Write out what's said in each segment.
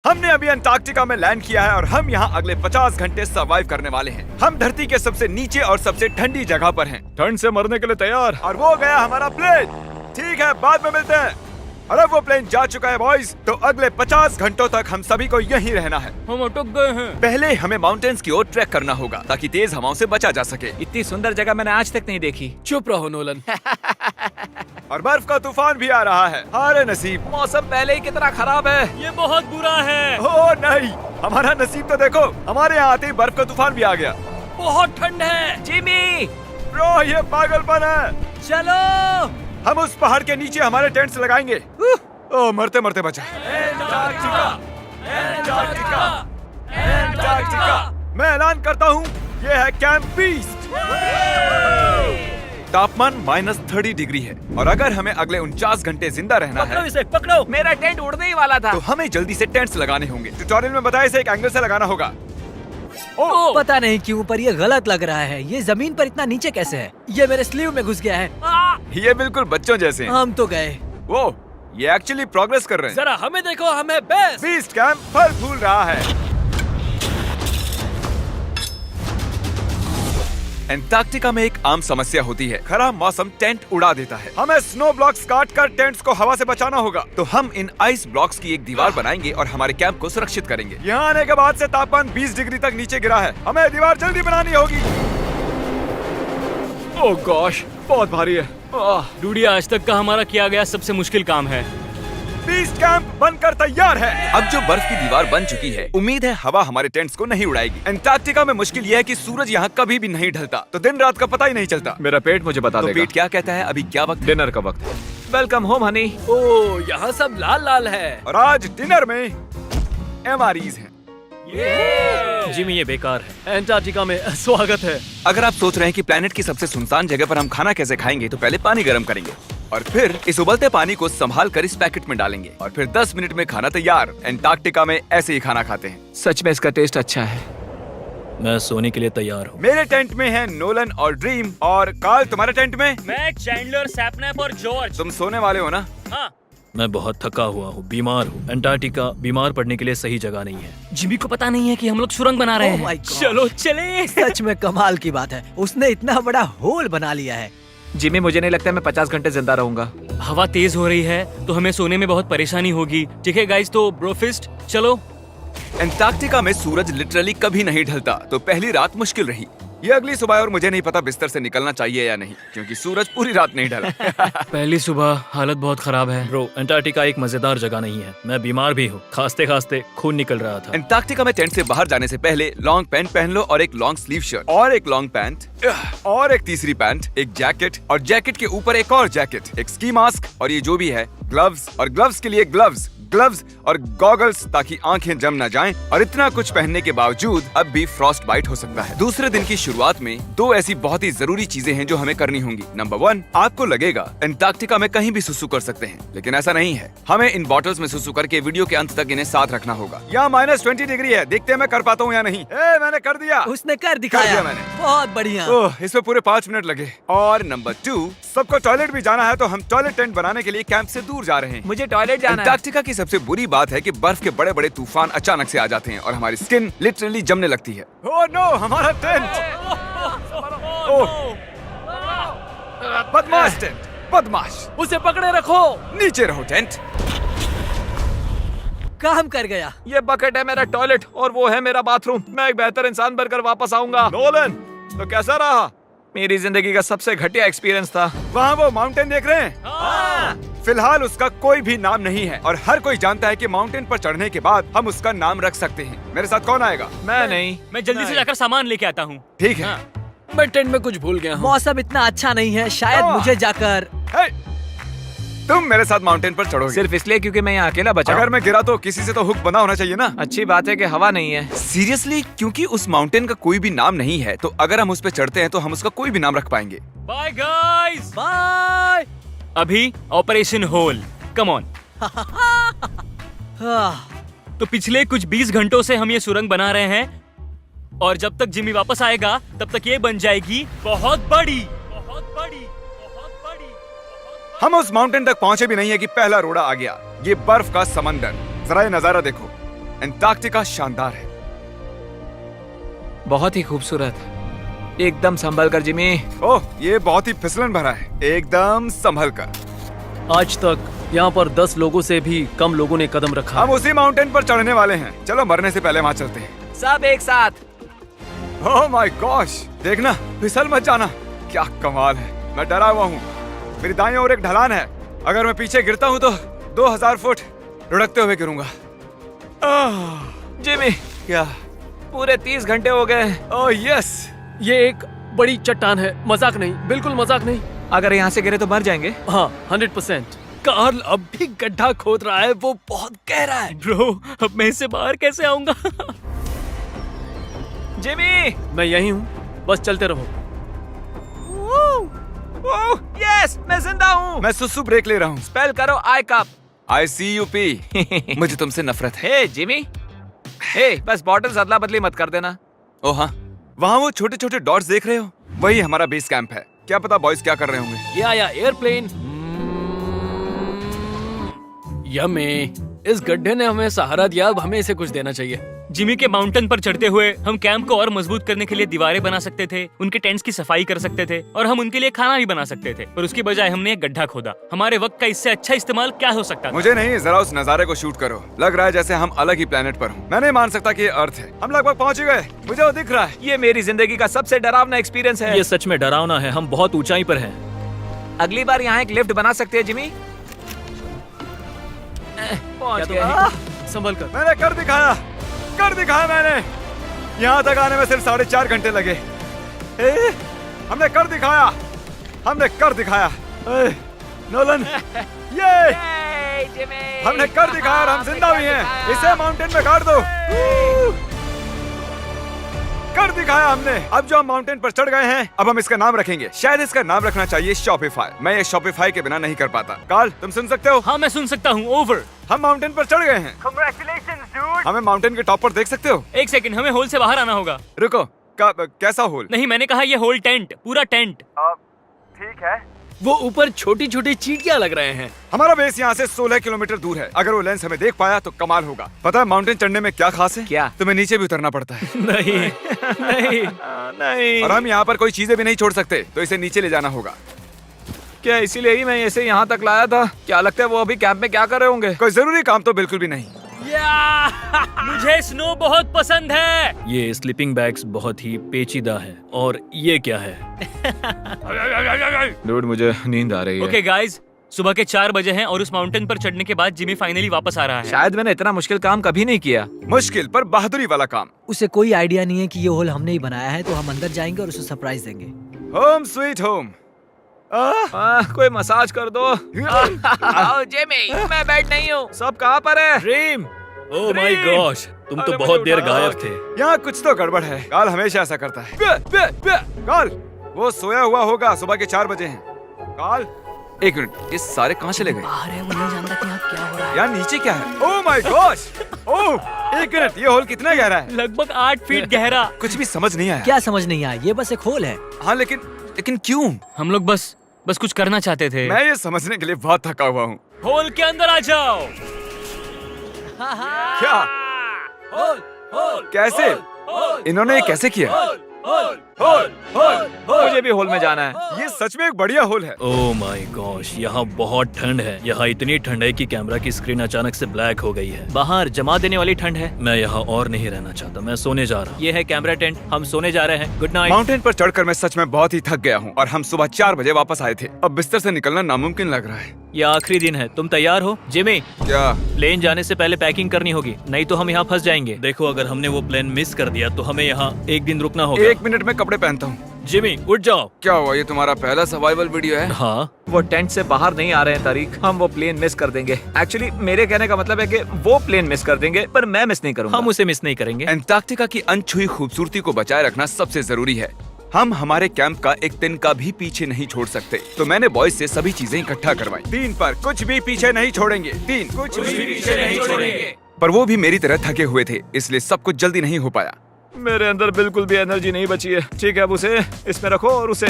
हमने अभी अंटार्कटिका में लैंड किया है और हम यहाँ अगले 50 घंटे सर्वाइव करने वाले हैं। हम धरती के सबसे नीचे और सबसे ठंडी जगह पर हैं। ठंड से मरने के लिए तैयार। और वो गया हमारा प्लेन। ठीक है, बाद में मिलते हैं। अरे वो प्लेन जा चुका है बॉयज। तो अगले 50 घंटों तक हम सभी को यहीं रहना है। हम अटक गए हैं। पहले हमें माउंटेन्स की ओर ट्रैक करना होगा ताकि तेज हवाओं से बचा जा सके। इतनी सुंदर जगह मैंने आज तक नहीं देखी। चुप रहो नोलन। और बर्फ का तूफान भी आ रहा है। अरे नसीब, मौसम पहले ही कितना खराब है। ये बहुत बुरा है। ओ नहीं, हमारा नसीब तो देखो, हमारे यहाँ आते ही बर्फ का तूफान भी आ गया। बहुत ठंड है। जिमी, ब्रो ये पागलपन है। चलो। हम उस पहाड़ के नीचे हमारे टेंट्स लगाएंगे। ओ मरते मरते बचा। मैं ऐलान करता हूँ, ये है कैंप बीस्ट। तापमान -30 डिग्री है और अगर हमें अगले 49 घंटे जिंदा रहना है, इसे पकड़ो। मेरा टेंट उड़ने ही वाला था। तो हमें जल्दी से टेंट्स लगाने होंगे। ट्यूटोरियल में बताया इसे एक एंगल से लगाना होगा। पता नहीं क्यों पर ये गलत लग रहा है। ये जमीन पर इतना नीचे कैसे है? ये मेरे स्लीव में घुस गया है। ये बिल्कुल बच्चों जैसे हैं। हम तो गए। वो ये एक्चुअली प्रोग्रेस कर रहे हैं। जरा हमें देखो, हमें बेस्ट। बीस्ट कैंप फल फूल रहा है। एंटार्कटिका में एक आम समस्या होती है, खराब मौसम टेंट उड़ा देता है। हमें स्नो ब्लॉक्स काट कर टेंट्स को हवा से बचाना होगा। तो हम इन आइस ब्लॉक्स की एक दीवार बनाएंगे और हमारे कैंप को सुरक्षित करेंगे। यहाँ आने के बाद से तापमान 20 डिग्री तक नीचे गिरा है। हमें दीवार जल्दी बनानी होगी। ओह गॉश, बहुत भारी है। डूडी, आज तक का हमारा किया गया सबसे मुश्किल काम है। बीस्ट कैंप बनकर तैयार है। अब जो बर्फ की दीवार बन चुकी है, उम्मीद है हवा हमारे टेंट्स को नहीं उड़ाएगी। एंटार्कटिका में मुश्किल यह है कि सूरज यहाँ कभी भी नहीं ढलता, तो दिन रात का पता ही नहीं चलता। मेरा पेट मुझे बता तो देगा। पेट क्या कहता है? अभी क्या वक्त है? डिनर का वक्त है। Welcome home Honey. ओह, यहाँ सब लाल लाल है। और आज डिनर में MREs हैं। जिमी, ये बेकार है। एंटार्कटिका में स्वागत है। अगर आप सोच रहे हैं कि प्लेनेट की सबसे सुनसान जगह पर हम खाना कैसे खाएंगे, तो पहले पानी गर्म करेंगे और फिर इस उबलते पानी को संभाल कर इस पैकेट में डालेंगे और फिर 10 मिनट में खाना तैयार। एंटार्कटिका में ऐसे ही खाना खाते हैं। सच में इसका टेस्ट अच्छा है। मैं सोने के लिए तैयार हूँ। मेरे टेंट में है नोलन और ड्रीम। और कार्ल, तुम्हारे टेंट में? मैं, चैंडलर, सैपनैप और जॉर्ज। तुम सोने वाले हो ना? हाँ। मैं बहुत थका हुआ हूँ, बीमार हूँ। एंटार्कटिका बीमार पड़ने के लिए सही जगह नहीं है। जिमी को पता नहीं है कि हम लोग सुरंग बना रहे Oh my हैं। God. चलो चले। सच में कमाल की बात है, उसने इतना बड़ा होल बना लिया है। जिमी, मुझे नहीं लगता मैं 50 घंटे जिंदा रहूंगा। हवा तेज हो रही है तो हमें सोने में बहुत परेशानी होगी। ठीक है गाइस, तो ब्रोफिस्ट चलो। एंटार्कटिका में सूरज लिटरली कभी नहीं ढलता, तो पहली रात मुश्किल रही। ये अगली सुबह और मुझे नहीं पता बिस्तर से निकलना चाहिए या नहीं, क्योंकि सूरज पूरी रात नहीं ढला। पहली सुबह हालत बहुत खराब है। ब्रो, एंटार्कटिका एक मजेदार जगह नहीं है। मैं बीमार भी हूँ, खांसते खांसते खून निकल रहा था। एंटार्कटिका में टेंट से बाहर जाने से पहले लॉन्ग पैंट पहन लो और एक लॉन्ग स्लीव शर्ट और एक लॉन्ग पैंट और एक तीसरी पैंट, एक जैकेट और जैकेट के ऊपर एक और जैकेट, एक स्की मास्क और ये जो भी है ग्लव्स और ग्लव्स के लिए ग्लव्स और गॉगल्स ताकि आंखें जम न जाएं। और इतना कुछ पहनने के बावजूद अब भी फ्रॉस्ट बाइट हो सकता है। दूसरे दिन की शुरुआत में 2 ऐसी बहुत ही जरूरी चीजें हैं जो हमें करनी होंगी। नंबर 1, आपको लगेगा एंटार्कटिका में कहीं भी सुसु कर सकते हैं, लेकिन ऐसा नहीं है। हमें इन बॉटल्स में सुसु करके वीडियो के अंत तक इन्हें साथ रखना होगा। यहाँ -20 डिग्री है, देखते हैं मैं कर पाता हूँ या नहीं। मैंने कर दिया। उसने कर दिखाया। दिया मैंने। बहुत बढ़िया। ओह, इसमें पूरे 5 मिनट लगे। और नंबर 2, सबको टॉयलेट भी जाना है, तो हम टॉयलेट टेंट बनाने के लिए कैंप से दूर जा रहे हैं। मुझे टॉयलेट जाना है। एंटार्कटिका की सबसे बुरी बात है कि बर्फ के बड़े बड़े तूफान अचानक से आ जाते हैं और हमारी स्किन लिटरली जमने लगती है। ओह नो, हमारा टेंट। बदमाश टेंट, बदमाश। उसे पकड़े रखो। नीचे रहो टेंट। काम कर गया। ये बकेट है मेरा टॉयलेट और वो है मेरा बाथरूम। मैं एक बेहतर इंसान बनकर वापस आऊंगा। नोलन, तो कैसा रहा? मेरी जिंदगी का सबसे घटिया एक्सपीरियंस था। वहाँ वो माउंटेन देख रहे हैं? हाँ। फिलहाल उसका कोई भी नाम नहीं है और हर कोई जानता है कि माउंटेन पर चढ़ने के बाद हम उसका नाम रख सकते हैं। मेरे साथ कौन आएगा? मैं नहीं। मैं जल्दी से जाकर सामान लेके आता हूँ। ठीक है। मैं टेंट में कुछ भूल गया हूँ। मौसम इतना अच्छा नहीं है, शायद मुझे जाकर। हे, तुम मेरे साथ माउंटेन पर चढ़ोगे सिर्फ इसलिए क्योंकि मैं यहाँ अकेला बचा। अगर मैं गिरा तो किसी से तो हुक बंधा होना चाहिए ना। अच्छी बात है कि हवा नहीं है। सीरियसली, क्योंकि उस माउंटेन का कोई भी नाम नहीं है, तो अगर हम उस पे चढ़ते हैं तो हम उसका कोई भी नाम रख पाएंगे। Bye guys. बाय। अभी ऑपरेशन होल, कम ऑन। तो पिछले कुछ 20 घंटों से हम ये सुरंग बना रहे हैं और जब तक जिमी वापस आएगा तब तक ये बन जाएगी बहुत बड़ी, बहुत बड़ी, बहुत बड़ी। हम उस माउंटेन तक पहुंचे भी नहीं है कि पहला रोड़ा आ गया। ये बर्फ का समंदर, जरा ये नजारा देखो। एंटार्क्टिका शानदार है। बहुत ही खूबसूरत, एकदम संभल कर जिमी। ओह, ये बहुत ही फिसलन भरा है, एकदम संभल कर। आज तक यहाँ पर 10 लोगों से भी कम लोगों ने कदम रखा हम है। उसी माउंटेन पर चढ़ने वाले हैं। चलो मरने से पहले वहाँ चलते हैं। सब एक साथ। ओह माय गॉश, देखना, फिसल मत जाना। क्या कमाल है। मैं डरा हुआ हूँ। मेरी दाईं ओर एक ढलान है। अगर मैं पीछे गिरता हूँ तो 2000 फुट लुढ़कते हुए गिरूंगा। जिमी, क्या? पूरे 30 घंटे हो गए। Oh yes. ये एक बड़ी चट्टान है, मजाक नहीं, बिल्कुल मजाक नहीं। अगर यहाँ से गिरे तो मर जाएंगे। हाँ, 100%। कार्ल अब भी गड्ढा खोद रहा है, वो बहुत गहरा है। ब्रो, अब मैं इससे बाहर कैसे आऊंगा? जिमी, मैं यही हूँ, बस चलते रहो। यस, मैं जिंदा हूँ। मैं सुसु ब्रेक ले रहा हूँ। स्पेल करो आई कप। ICUP। मुझे तुमसे नफरत है। हे जिमी, हे बस बॉटल्स अदला बदली मत कर देना। ओ हाँ, वहाँ वो छोटे छोटे डॉट्स देख रहे हो? वही हमारा बेस कैंप है। क्या पता बॉयज क्या कर रहे होंगे। ये आया एयरप्लेन। यम्मी, इस गड्ढे ने हमें सहारा दिया, अब हमें इसे कुछ देना चाहिए। जिमी के माउंटेन पर चढ़ते हुए हम कैंप को और मजबूत करने के लिए दीवारें बना सकते थे, उनके टेंट्स की सफाई कर सकते थे और हम उनके लिए खाना भी बना सकते थे, पर उसकी बजाय हमने एक गड्ढा खोदा। हमारे वक्त का इससे अच्छा इस्तेमाल क्या हो सकता था? मुझे नहीं, जरा उस नजारे को शूट करो। लग रहा है जैसे हम अलग ही प्लेनेट पर हूँ। मैं नहीं मान सकता कि ये अर्थ है। हम लगभग पहुँच गए। मुझे वो दिख रहा है। ये मेरी जिंदगी का सबसे डरावना एक्सपीरियंस है। ये सच में डरावना है, हम बहुत ऊंचाई पर हैं। अगली बार यहाँ एक लिफ्ट बना सकते हैं जिमी। पहुंच क्या गए। तुम संभल कर। मैंने कर दिखाया, कर दिखाया मैंने। यहाँ तक आने में सिर्फ 4.5 घंटे लगे। हमने कर दिखाया, हमने कर दिखाया। नोलन, ये जिमी, हमने कर दिखाया और हम जिंदा भी हैं। इसे माउंटेन में गाड़ दो। कर दिखाया हमने। अब जो हम माउंटेन पर चढ़ गए हैं, अब हम इसका नाम रखेंगे। शायद इसका नाम रखना चाहिए शॉपिफाई। मैं ये शॉपिफाई के बिना नहीं कर पाता। कार्ल, तुम सुन सकते हो? हाँ, मैं सुन सकता हूँ। ओवर। हम माउंटेन पर चढ़ गए हैं। Congratulations, dude। हमें माउंटेन के टॉप पर देख सकते हो? एक सेकंड, हमें होल से बाहर आना होगा। रुको, कैसा होल? नहीं, मैंने कहा ये होल टेंट, पूरा टेंट। ठीक है। वो ऊपर छोटी छोटी चींटियां लग रहे हैं। हमारा बेस यहाँ से 16 किलोमीटर दूर है। अगर वो लेंस हमें देख पाया तो कमाल होगा। पता है माउंटेन चढ़ने में क्या खास है? क्या? तुम्हें नीचे भी उतरना पड़ता है। नहीं नहीं, नहीं। और हम यहाँ पर कोई चीजें भी नहीं छोड़ सकते, तो इसे नीचे ले जाना होगा। क्या इसीलिए ही मैं इसे यहाँ तक लाया था? क्या लगता है वो अभी कैंप में क्या कर रहे होंगे? कोई जरूरी काम तो बिल्कुल भी नहीं। मुझे स्नो बहुत पसंद है। ये स्लीपिंग बैग्स बहुत ही पेचीदा है। और ये क्या है? डूड, मुझे नींद आ रही है। ओके गाइज, सुबह के 4 बजे हैं और उस माउंटेन पर चढ़ने के बाद जिमी फाइनली वापस आ रहा है। शायद मैंने इतना मुश्किल काम कभी नहीं किया। मुश्किल पर बहादुरी वाला काम। उसे कोई आइडिया नहीं है कि ये होल हमने ही बनाया है, तो हम अंदर जाएंगे और उसे सरप्राइज देंगे। Home sweet home. कोई मसाज कर दो। आओ जिमी, मैं बैठ नहीं हूँ। सब कहाँ पर है? ड्रीम, ओह माय गॉश, तुम तो बहुत देर गायब थे। यहाँ कुछ तो गड़बड़ है। काल हमेशा ऐसा करता है। काल, वो सोया हुआ होगा। सुबह के 4 बजे हैं। काल, एक मिनट, ये सारे कहाँ चले गए? बाहर है, वो नहीं जानता कि यहाँ क्या हो रहा है। यार नीचे क्या है? Oh my gosh! ओह, एक मिनट, ये होल कितना गहरा है? लगभग 8 फीट गहरा। कुछ भी समझ नहीं आया। क्या समझ नहीं आया? ये बस एक होल है। हाँ, लेकिन क्यों? हम लोग बस कुछ करना चाहते थे। मैं ये समझने के लिए बहुत थका हुआ हूँ। होल के अंदर आ जाओ। क्या? कैसे? इन्होंने ये कैसे किया? मुझे भी होल में जाना है। ये सच में एक बढ़िया होल है। ओह माय गॉश, यहाँ बहुत ठंड है। यहाँ इतनी ठंड है कि कैमरा की स्क्रीन अचानक से ब्लैक हो गई है। बाहर जमा देने वाली ठंड है। मैं यहाँ और नहीं रहना चाहता, मैं सोने जा रहा हूँ। ये है कैमरा टेंट, हम सोने जा रहे हैं। Good night. माउंटेन पर चढ़कर मैं सच में बहुत ही थक गया हूँ और हम सुबह 4 बजे वापस आए थे। अब बिस्तर से निकलना नामुमकिन लग रहा है। ये आखिरी दिन है, तुम तैयार हो? जिमी, क्या? प्लेन जाने से पहले पैकिंग करनी होगी, नहीं तो हम यहाँ फंस जाएंगे। देखो, अगर हमने वो प्लेन मिस कर दिया तो हमें यहाँ एक दिन रुकना होगा। 1 मिनट में कपड़े पहनता हूँ। जिमी, उठ जाओ। क्या हुआ? ये तुम्हारा पहला सर्वाइवल वीडियो है? हाँ, वो टेंट से बाहर नहीं आ रहे हैं तारीख। हम वो प्लेन मिस कर देंगे। एक्चुअली मेरे कहने का मतलब है कि वो प्लेन मिस कर देंगे, पर मैं मिस नहीं करूंगा। हम उसे मिस नहीं करेंगे। एंटार्क्टिका की अनछुई खूबसूरती को बचाए रखना सबसे जरूरी है। हम हमारे कैंप का एक दिन का भी पीछे नहीं छोड़ सकते, तो मैंने बॉयज से सभी चीजें इकट्ठा करवाई। 3 पर कुछ भी पीछे नहीं छोड़ेंगे। 3 कुछ भी पीछे नहीं छोड़ेंगे। पर वो भी मेरी तरह थके हुए थे, इसलिए सब कुछ जल्दी नहीं हो पाया। मेरे अंदर बिल्कुल भी एनर्जी नहीं बची है। ठीक है, अब उसे इसमें रखो और उसे।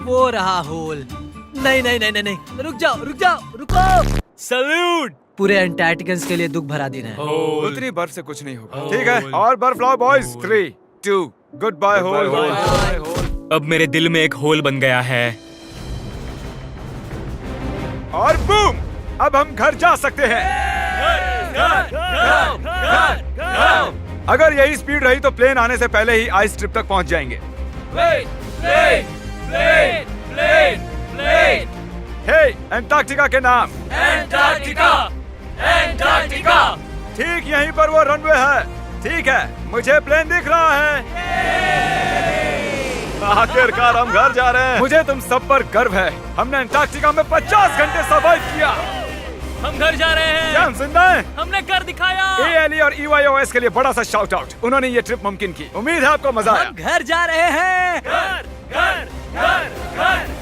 वो रहा होल। नहीं नहीं नहीं नहीं नहीं, रुक जाओ रुको। सल्यूट। पूरे अंटार्कटिकन्स के लिए दुख भरा दिन है। उतनी बर्फ से कुछ नहीं होगा। ठीक है, और बर्फ लाओ बॉयज। 3, 2, good bye whole. अब मेरे दिल में एक होल बन गया है। और बूम, अब हम घर जा सकते हैं। अगर यही स्पीड रही तो प्लेन आने से पहले ही आइस स्ट्रिप तक पहुंच जाएंगे। हे, अंटार्कटिका के नाम। एंटार्क्टिका। ठीक यहीं पर वो रनवे है। ठीक है, मुझे प्लेन दिख रहा है। आखिरकार हम घर जा रहे हैं। मुझे तुम सब पर गर्व है। हमने अंटार्कटिका में 50 घंटे सर्वाइव किया। हम घर जा रहे हैं। क्या हम जिंदा हैं? हमने कर दिखाया। ALE और EYOS के लिए बड़ा सा शाउट आउट। उन्होंने ये ट्रिप मुमकिन की। उम्मीद है आपको मजा आया। हम घर जा रहे हैं। घर घर घर घर